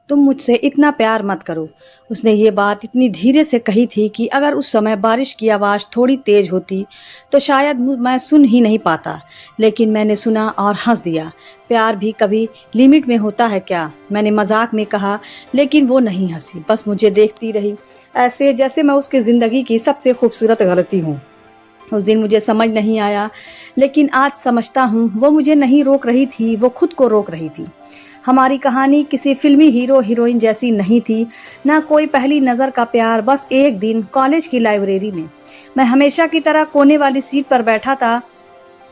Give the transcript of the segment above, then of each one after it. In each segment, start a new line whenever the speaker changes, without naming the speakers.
तुम मुझसे इतना प्यार मत करो। उसने ये बात इतनी धीरे से कही थी कि अगर उस समय बारिश की आवाज़ थोड़ी तेज होती तो शायद मैं सुन ही नहीं पाता। लेकिन मैंने सुना और हंस दिया। प्यार भी कभी लिमिट में होता है क्या? मैंने मजाक में कहा, लेकिन वो नहीं हंसी, बस मुझे देखती रही, ऐसे जैसे मैं उसकी ज़िंदगी की सबसे खूबसूरत गलती हूँ। उस दिन मुझे समझ नहीं आया, लेकिन आज समझता हूँ। वो मुझे नहीं रोक रही थी, वो खुद को रोक रही थी। हमारी कहानी किसी फिल्मी हीरो हीरोइन जैसी नहीं थी, ना कोई पहली नज़र का प्यार। बस एक दिन कॉलेज की लाइब्रेरी में मैं हमेशा की तरह कोने वाली सीट पर बैठा था,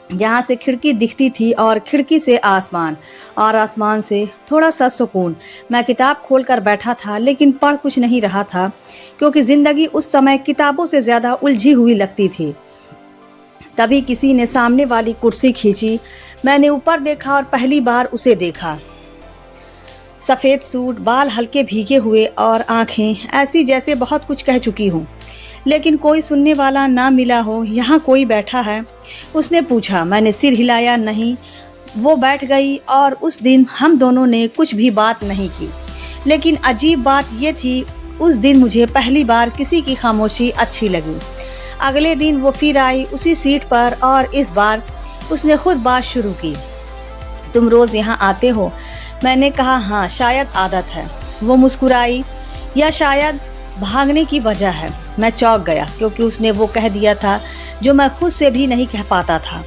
जहाँ से खिड़की दिखती थी और खिड़की से आसमान, और आसमान से थोड़ा सा सुकून। मैं किताब खोलकर बैठा था, लेकिन पढ़ कुछ नहीं रहा था, क्योंकि ज़िंदगी उस समय किताबों से ज़्यादा उलझी हुई लगती थी। तभी किसी ने सामने वाली कुर्सी खींची। मैंने ऊपर देखा और पहली बार उसे देखा। सफ़ेद सूट, बाल हल्के भीगे हुए और आंखें ऐसी जैसे बहुत कुछ कह चुकी हूँ, लेकिन कोई सुनने वाला ना मिला हो। यहाँ कोई बैठा है? उसने पूछा। मैंने सिर हिलाया। नहीं। वो बैठ गई और उस दिन हम दोनों ने कुछ भी बात नहीं की। लेकिन अजीब बात ये थी, उस दिन मुझे पहली बार किसी की खामोशी अच्छी लगी। अगले दिन वो फिर आई उसी सीट पर, और इस बार उसने खुद बात शुरू की। तुम रोज़ यहाँ आते हो? मैंने कहा, हाँ, शायद आदत है। वो मुस्कुराई। या शायद भागने की वजह है। मैं चौंक गया, क्योंकि उसने वो कह दिया था जो मैं खुद से भी नहीं कह पाता था।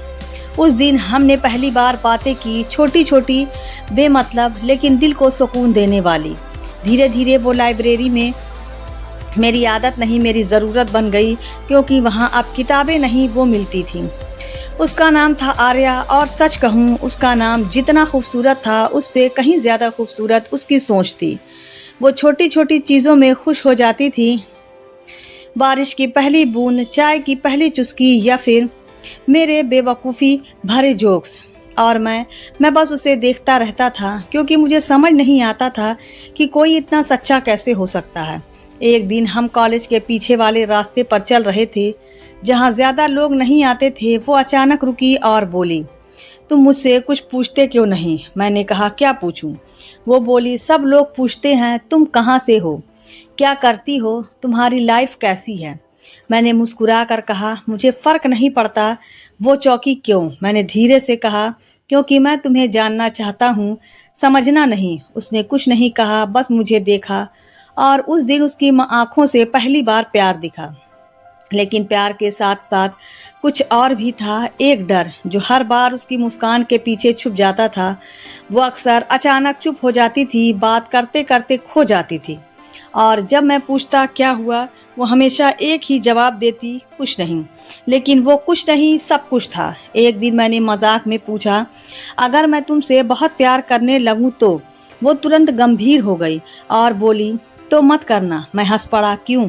उस दिन हमने पहली बार बातें की, छोटी छोटी, बेमतलब, लेकिन दिल को सुकून देने वाली। धीरे धीरे वो लाइब्रेरी में मेरी आदत नहीं, मेरी ज़रूरत बन गई, क्योंकि वहाँ अब किताबें नहीं, वो मिलती थीं। उसका नाम था आर्या, और सच कहूँ, उसका नाम जितना खूबसूरत था, उससे कहीं ज़्यादा खूबसूरत उसकी सोच थी। वो छोटी छोटी चीज़ों में खुश हो जाती थी। बारिश की पहली बूंद, चाय की पहली चुस्की, या फिर मेरे बेवकूफ़ी भरे जोक्स। और मैं बस उसे देखता रहता था, क्योंकि मुझे समझ नहीं आता था कि कोई इतना सच्चा कैसे हो सकता है। एक दिन हम कॉलेज के पीछे वाले रास्ते पर चल रहे थे, जहाँ ज़्यादा लोग नहीं आते थे। वो अचानक रुकी और बोली, तुम मुझसे कुछ पूछते क्यों नहीं? मैंने कहा, क्या पूछूं? वो बोली, सब लोग पूछते हैं, तुम कहाँ से हो, क्या करती हो, तुम्हारी लाइफ कैसी है? मैंने मुस्कुरा कर कहा, मुझे फ़र्क नहीं पड़ता। वो चौंकी। क्यों? मैंने धीरे से कहा, क्योंकि मैं तुम्हें जानना चाहता हूँ, समझना नहीं। उसने कुछ नहीं कहा, बस मुझे देखा, और उस दिन उसकी आंखों से पहली बार प्यार दिखा। लेकिन प्यार के साथ साथ कुछ और भी था, एक डर जो हर बार उसकी मुस्कान के पीछे छुप जाता था। वो अक्सर अचानक चुप हो जाती थी, बात करते करते खो जाती थी, और जब मैं पूछता क्या हुआ, वो हमेशा एक ही जवाब देती, कुछ नहीं। लेकिन वो कुछ नहीं सब कुछ था। एक दिन मैंने मजाक में पूछा, अगर मैं तुमसे बहुत प्यार करने लगूं तो? वो तुरंत गंभीर हो गई और बोली, तो मत करना। मैं हंस पड़ा। क्यों?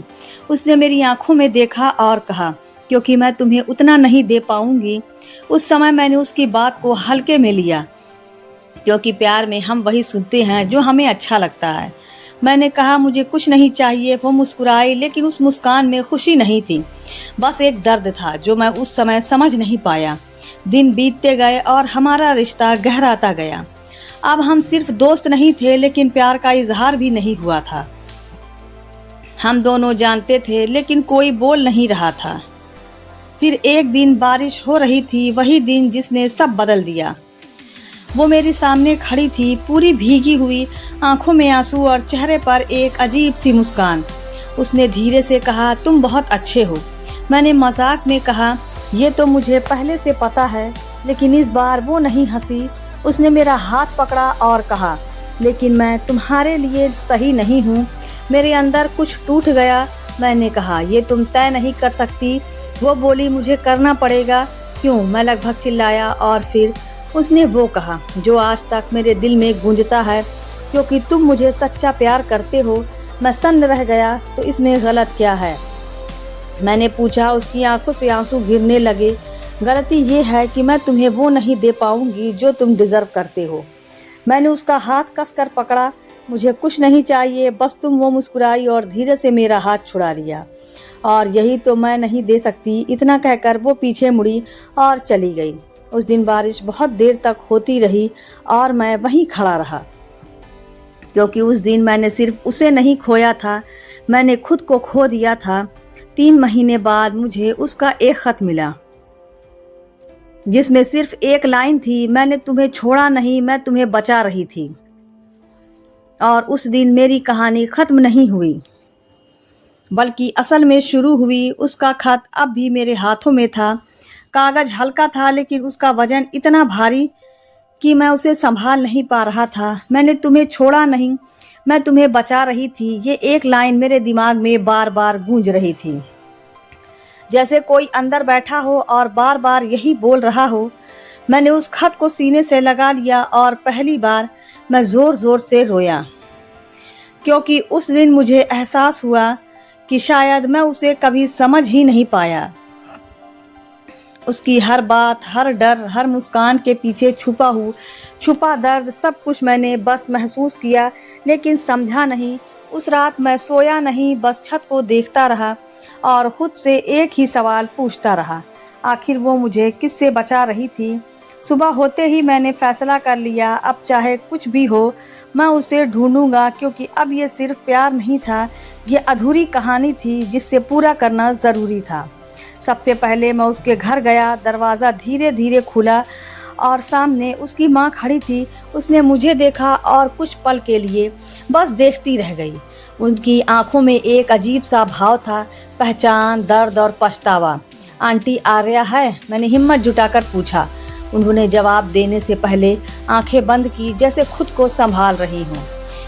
उसने मेरी आंखों में देखा और कहा, क्योंकि मैं तुम्हें उतना नहीं दे पाऊंगी। उस समय मैंने उसकी बात को हल्के में लिया, क्योंकि प्यार में हम वही सुनते हैं जो हमें अच्छा लगता है। मैंने कहा, मुझे कुछ नहीं चाहिए। वो मुस्कुराई, लेकिन उस मुस्कान में खुशी नहीं थी, बस एक दर्द था जो मैं उस समय समझ नहीं पाया। दिन बीतते गए और हमारा रिश्ता गहराता गया। अब हम सिर्फ दोस्त नहीं थे, लेकिन प्यार का इजहार भी नहीं हुआ था। हम दोनों जानते थे, लेकिन कोई बोल नहीं रहा था। फिर एक दिन बारिश हो रही थी, वही दिन जिसने सब बदल दिया। वो मेरे सामने खड़ी थी, पूरी भीगी हुई, आंखों में आंसू और चेहरे पर एक अजीब सी मुस्कान। उसने धीरे से कहा, तुम बहुत अच्छे हो। मैंने मजाक में कहा, ये तो मुझे पहले से पता है। लेकिन इस बार वो नहीं हंसी। उसने मेरा हाथ पकड़ा और कहा, लेकिन मैं तुम्हारे लिए सही नहीं हूँ। मेरे अंदर कुछ टूट गया। मैंने कहा, ये तुम तय नहीं कर सकती। वो बोली, मुझे करना पड़ेगा। क्यों? मैं लगभग चिल्लाया, और फिर उसने वो कहा जो आज तक मेरे दिल में गूंजता है, क्योंकि तुम मुझे सच्चा प्यार करते हो। मैं सन्न रह गया, तो इसमें गलत क्या है? मैंने पूछा। उसकी आंखों से आंसू गिरने लगे। गलती ये है कि मैं तुम्हें वो नहीं दे पाऊंगी जो तुम डिजर्व करते हो। मैंने उसका हाथ कसकर पकड़ा। मुझे कुछ नहीं चाहिए, बस तुम। वो मुस्कुराई और धीरे से मेरा हाथ छुड़ा लिया। और यही तो मैं नहीं दे सकती। इतना कहकर वो पीछे मुड़ी और चली गई। उस दिन बारिश बहुत देर तक होती रही और मैं वहीं खड़ा रहा। क्योंकि उस दिन मैंने सिर्फ उसे नहीं खोया था, मैंने खुद को खो दिया था। 3 महीने बाद मुझे उसका एक खत मिला जिसमें सिर्फ एक लाइन थी, मैंने तुम्हें छोड़ा नहीं, मैं तुम्हें बचा रही थी। और उस दिन मेरी कहानी खत्म नहीं हुई, बल्कि असल में शुरू हुई। उसका खत अब भी मेरे हाथों में था। कागज हल्का था, लेकिन उसका वजन इतना भारी कि मैं उसे संभाल नहीं पा रहा था। मैंने तुम्हें छोड़ा नहीं, मैं तुम्हें बचा रही थी। ये एक लाइन मेरे दिमाग में बार बार गूंज रही थी, जैसे कोई अंदर बैठा हो और बार बार यही बोल रहा हो। मैंने उस खत को सीने से लगा लिया और पहली बार मैं जोर जोर से रोया, क्योंकि उस दिन मुझे एहसास हुआ कि शायद मैं उसे कभी समझ ही नहीं पाया। उसकी हर बात, हर डर, हर मुस्कान के पीछे छुपा दर्द, सब कुछ मैंने बस महसूस किया, लेकिन समझा नहीं। उस रात मैं सोया नहीं, बस छत को देखता रहा और खुद से एक ही सवाल पूछता रहा, आखिर वो मुझे किससे बचा रही थी। सुबह होते ही मैंने फैसला कर लिया, अब चाहे कुछ भी हो मैं उसे ढूंढूंगा, क्योंकि अब ये सिर्फ प्यार नहीं था, ये अधूरी कहानी थी जिससे पूरा करना ज़रूरी था। सबसे पहले मैं उसके घर गया। दरवाज़ा धीरे धीरे खुला और सामने उसकी माँ खड़ी थी। उसने मुझे देखा और कुछ पल के लिए बस देखती रह गई। उनकी आंखों में एक अजीब सा भाव था, पहचान, दर्द और पछतावा। आंटी आर्या है? मैंने हिम्मत जुटाकर पूछा। उन्होंने जवाब देने से पहले आंखें बंद की, जैसे खुद को संभाल रही हों।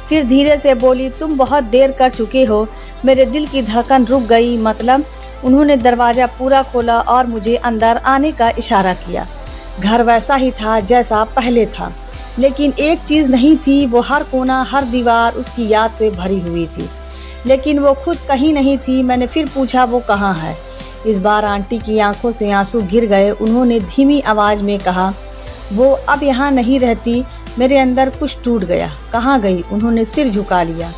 फिर धीरे से बोली, तुम बहुत देर कर चुके हो। मेरे दिल की धड़कन रुक गई। मतलब? उन्होंने दरवाज़ा पूरा खोला और मुझे अंदर आने का इशारा किया। घर वैसा ही था जैसा पहले था, लेकिन एक चीज़ नहीं थी, वो हर कोना, हर दीवार उसकी याद से भरी हुई थी, लेकिन वो खुद कहीं नहीं थी। मैंने फिर पूछा, वो कहाँ है? इस बार आंटी की आंखों से आंसू गिर गए। उन्होंने धीमी आवाज़ में कहा, वो अब यहाँ नहीं रहती। मेरे अंदर कुछ टूट गया। कहाँ गई? उन्होंने सिर झुका लिया।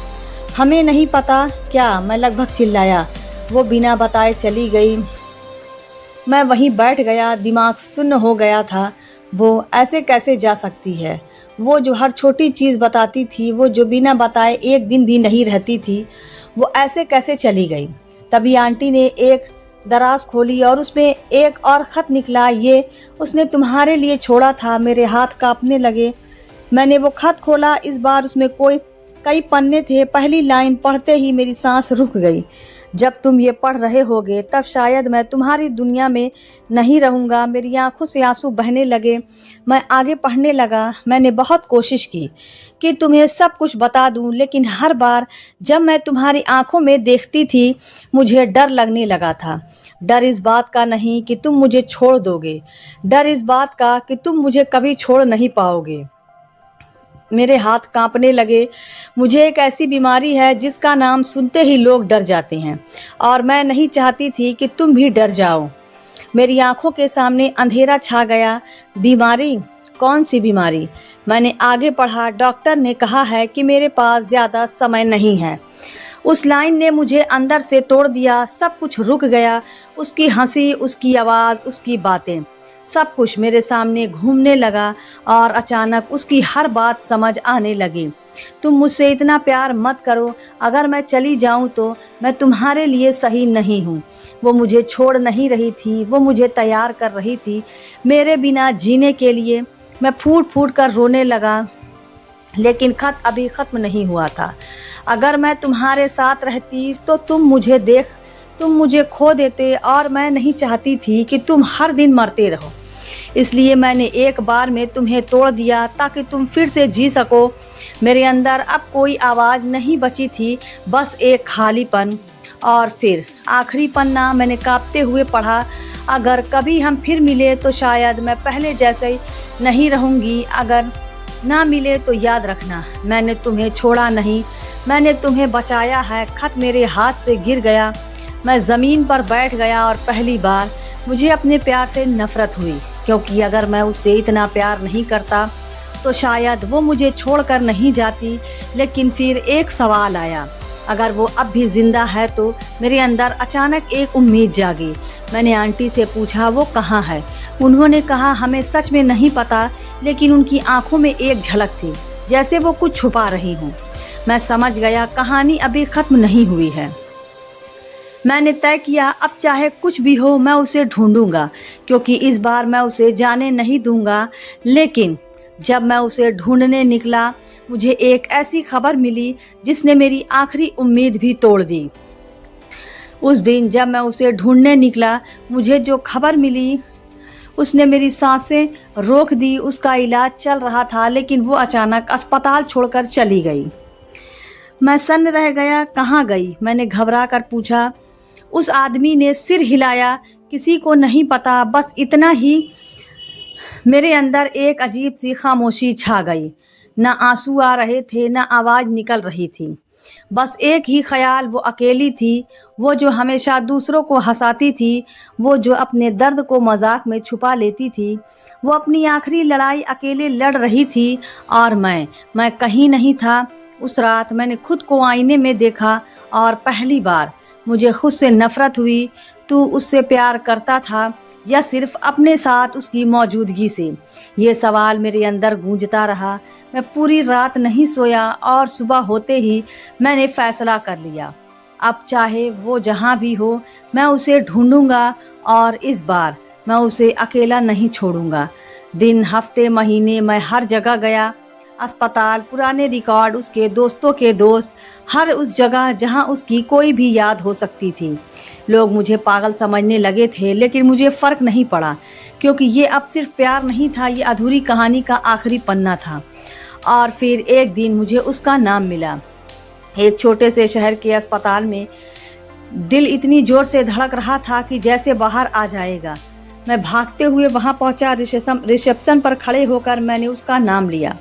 हमें नहीं पता क्या? मैं लगभग चिल्लाया। वो बिना बताए चली गई। मैं वहीं बैठ गया, दिमाग सुन्न हो गया था। वो ऐसे कैसे जा सकती है? वो जो हर छोटी चीज़ बताती थी, वो जो बिना बताए एक दिन भी नहीं रहती थी, वो ऐसे कैसे चली गई? तभी आंटी ने एक दराज खोली और उसमें एक और ख़त निकला। ये उसने तुम्हारे लिए छोड़ा था। मेरे हाथ कांपने लगे। मैंने वो खत खोला। इस बार उसमें कई पन्ने थे। पहली लाइन पढ़ते ही मेरी सांस रुक गई। जब तुम ये पढ़ रहे होगे तब शायद मैं तुम्हारी दुनिया में नहीं रहूँगा। मेरी आंखों से आंसू बहने लगे। मैं आगे पढ़ने लगा। मैंने बहुत कोशिश की कि तुम्हें सब कुछ बता दूं, लेकिन हर बार जब मैं तुम्हारी आंखों में देखती थी मुझे डर लगने लगा था। डर इस बात का नहीं कि तुम मुझे छोड़ दोगे, डर इस बात का कि तुम मुझे कभी छोड़ नहीं पाओगे। मेरे हाथ कांपने लगे। मुझे एक ऐसी बीमारी है जिसका नाम सुनते ही लोग डर जाते हैं, और मैं नहीं चाहती थी कि तुम भी डर जाओ। मेरी आंखों के सामने अंधेरा छा गया। बीमारी? कौन सी बीमारी? मैंने आगे पढ़ा। डॉक्टर ने कहा है कि मेरे पास ज़्यादा समय नहीं है। उस लाइन ने मुझे अंदर से तोड़ दिया। सब कुछ रुक गया। उसकी हंसी, उसकी आवाज़, उसकी बातें, सब कुछ मेरे सामने घूमने लगा और अचानक उसकी हर बात समझ आने लगी। तुम मुझसे इतना प्यार मत करो। अगर मैं चली जाऊं तो मैं तुम्हारे लिए सही नहीं हूं। वो मुझे छोड़ नहीं रही थी, वो मुझे तैयार कर रही थी मेरे बिना जीने के लिए। मैं फूट फूट कर रोने लगा, लेकिन खत अभी ख़त्म नहीं हुआ था। अगर मैं तुम्हारे साथ रहती तो तुम मुझे खो देते, और मैं नहीं चाहती थी कि तुम हर दिन मरते रहो। इसलिए मैंने एक बार में तुम्हें तोड़ दिया ताकि तुम फिर से जी सको। मेरे अंदर अब कोई आवाज़ नहीं बची थी, बस एक खालीपन। और फिर आखिरी पन्ना मैंने कांपते हुए पढ़ा। अगर कभी हम फिर मिले तो शायद मैं पहले जैसे नहीं रहूँगी। अगर ना मिले तो याद रखना, मैंने तुम्हें छोड़ा नहीं, मैंने तुम्हें बचाया है। खत मेरे हाथ से गिर गया। मैं ज़मीन पर बैठ गया और पहली बार मुझे अपने प्यार से नफ़रत हुई, क्योंकि अगर मैं उससे इतना प्यार नहीं करता तो शायद वो मुझे छोड़कर नहीं जाती। लेकिन फिर एक सवाल आया, अगर वो अब भी ज़िंदा है तो? मेरे अंदर अचानक एक उम्मीद जागी। मैंने आंटी से पूछा, वो कहाँ है? उन्होंने कहा, हमें सच में नहीं पता, लेकिन उनकी आंखों में एक झलक थी, जैसे वो कुछ छुपा रही हूँ। मैं समझ गया कहानी अभी ख़त्म नहीं हुई है। मैंने तय किया अब चाहे कुछ भी हो मैं उसे ढूंढूंगा, क्योंकि इस बार मैं उसे जाने नहीं दूंगा। लेकिन जब मैं उसे ढूंढने निकला, मुझे एक ऐसी खबर मिली जिसने मेरी आखिरी उम्मीद भी तोड़ दी। उस दिन जब मैं उसे ढूंढने निकला, मुझे जो खबर मिली उसने मेरी सांसें रोक दी। उसका इलाज चल रहा था, लेकिन वो अचानक अस्पताल छोड़कर चली गई। मैं सन्न रह गया। कहाँ गई? मैंने घबरा कर पूछा। उस आदमी ने सिर हिलाया। किसी को नहीं पता, बस इतना ही। मेरे अंदर एक अजीब सी खामोशी छा गई। न आंसू आ रहे थे, न आवाज़ निकल रही थी। बस एक ही ख्याल, वो अकेली थी, वो जो हमेशा दूसरों को हंसाती थी, वो जो अपने दर्द को मजाक में छुपा लेती थी, वो अपनी आखिरी लड़ाई अकेले लड़ रही थी। और मैं कहीं नहीं था। उस रात मैंने खुद को आईने में देखा और पहली बार मुझे खुद से नफरत हुई। तू उससे प्यार करता था या सिर्फ अपने साथ उसकी मौजूदगी से? ये सवाल मेरे अंदर गूंजता रहा। मैं पूरी रात नहीं सोया और सुबह होते ही मैंने फैसला कर लिया, अब चाहे वो जहाँ भी हो मैं उसे ढूंढूंगा और इस बार मैं उसे अकेला नहीं छोड़ूंगा। दिन, हफ्ते, महीने मैं हर जगह गया, अस्पताल, पुराने रिकॉर्ड, उसके दोस्तों के दोस्त, हर उस जगह जहां उसकी कोई भी याद हो सकती थी। लोग मुझे पागल समझने लगे थे, लेकिन मुझे फ़र्क नहीं पड़ा, क्योंकि ये अब सिर्फ प्यार नहीं था, ये अधूरी कहानी का आखिरी पन्ना था। और फिर एक दिन मुझे उसका नाम मिला। एक छोटे से शहर के अस्पताल में दिल इतनी ज़ोर से धड़क रहा था कि जैसे बाहर आ जाएगा। मैं भागते हुए वहां पहुंचा। रिसेप्शन पर खड़े होकर मैंने उसका नाम लिया।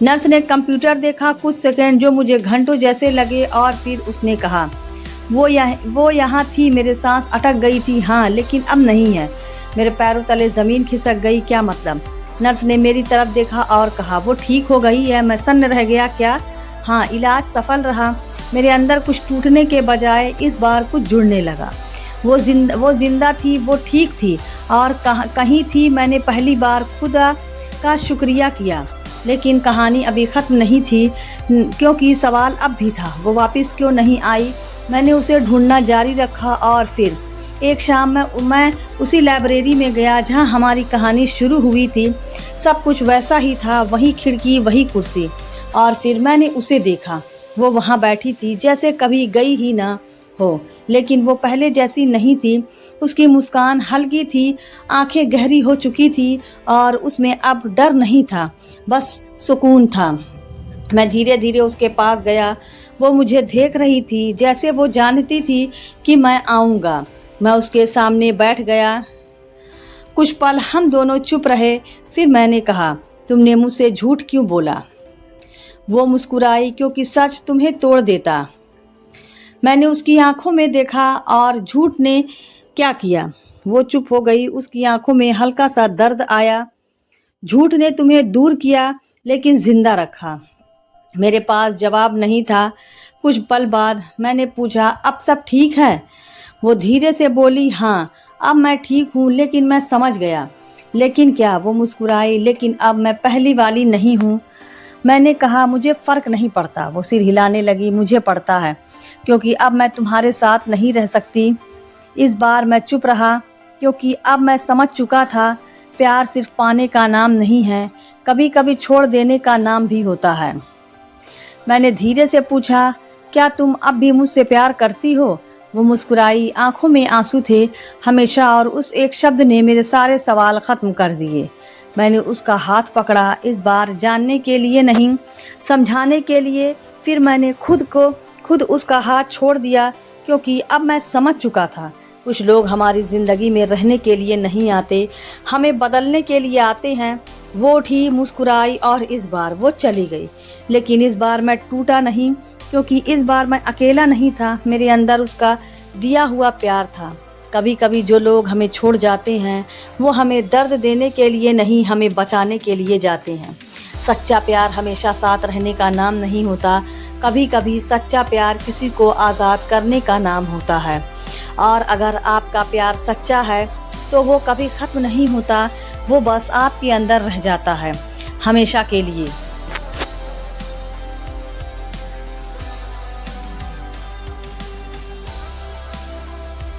नर्स ने कंप्यूटर देखा, कुछ सेकंड जो मुझे घंटों जैसे लगे, और फिर उसने कहा, वो यहाँ थी। मेरे सांस अटक गई थी। हाँ, लेकिन अब नहीं है। मेरे पैरों तले ज़मीन खिसक गई। क्या मतलब? नर्स ने मेरी तरफ देखा और कहा, वो ठीक हो गई है। मैं सन्न रह गया। क्या? हाँ, इलाज सफल रहा। मेरे अंदर कुछ टूटने के बजाय इस बार कुछ जुड़ने लगा। वो जिंदा थी, वो ठीक थी और कहीं थी। मैंने पहली बार खुदा का शुक्रिया किया। लेकिन कहानी अभी ख़त्म नहीं थी, क्योंकि सवाल अब भी था, वो वापस क्यों नहीं आई? मैंने उसे ढूंढना जारी रखा और फिर एक शाम मैं उसी लाइब्रेरी में गया जहां हमारी कहानी शुरू हुई थी। सब कुछ वैसा ही था, वही खिड़की, वही कुर्सी। और फिर मैंने उसे देखा। वो वहां बैठी थी जैसे कभी गई ही ना हो, लेकिन वो पहले जैसी नहीं थी। उसकी मुस्कान हल्की थी, आंखें गहरी हो चुकी थी और उसमें अब डर नहीं था, बस सुकून था। मैं धीरे धीरे उसके पास गया। वो मुझे देख रही थी जैसे वो जानती थी कि मैं आऊँगा। मैं उसके सामने बैठ गया। कुछ पल हम दोनों चुप रहे। फिर मैंने कहा, तुमने मुझसे झूठ क्यों बोला? वो मुस्कुराई, क्योंकि सच तुम्हें तोड़ देता। मैंने उसकी आंखों में देखा और झूठ ने क्या किया? वो चुप हो गई। उसकी आंखों में हल्का सा दर्द आया। झूठ ने तुम्हें दूर किया, लेकिन जिंदा रखा। मेरे पास जवाब नहीं था। कुछ पल बाद मैंने पूछा, अब सब ठीक है? वो धीरे से बोली, हाँ, अब मैं ठीक हूँ, लेकिन मैं समझ गया। लेकिन क्या? वो मुस्कुराई, लेकिन अब मैं पहली वाली नहीं हूँ। मैंने कहा, मुझे फ़र्क नहीं पड़ता। वो सिर हिलाने लगी, मुझे पड़ता है, क्योंकि अब मैं तुम्हारे साथ नहीं रह सकती। इस बार मैं चुप रहा, क्योंकि अब मैं समझ चुका था, प्यार सिर्फ पाने का नाम नहीं है, कभी कभी छोड़ देने का नाम भी होता है। मैंने धीरे से पूछा, क्या तुम अब भी मुझसे प्यार करती हो? वो मुस्कुराई, आंखों में आंसू थे हमेशा, और उस एक शब्द ने मेरे सारे सवाल ख़त्म कर दिए। मैंने उसका हाथ पकड़ा, इस बार जानने के लिए नहीं, समझाने के लिए। फिर मैंने खुद उसका हाथ छोड़ दिया, क्योंकि अब मैं समझ चुका था, कुछ लोग हमारी ज़िंदगी में रहने के लिए नहीं आते, हमें बदलने के लिए आते हैं। वो उठी, मुस्कुराई और इस बार वो चली गई। लेकिन इस बार मैं टूटा नहीं, क्योंकि इस बार मैं अकेला नहीं था। मेरे अंदर उसका दिया हुआ प्यार था। कभी कभी जो लोग हमें छोड़ जाते हैं, वो हमें दर्द देने के लिए नहीं, हमें बचाने के लिए जाते हैं। सच्चा प्यार हमेशा साथ रहने का नाम नहीं होता। कभी कभी सच्चा प्यार किसी को आज़ाद करने का नाम होता है। और अगर आपका प्यार सच्चा है तो वो कभी ख़त्म नहीं होता, वो बस आपके अंदर रह जाता है, हमेशा के लिए।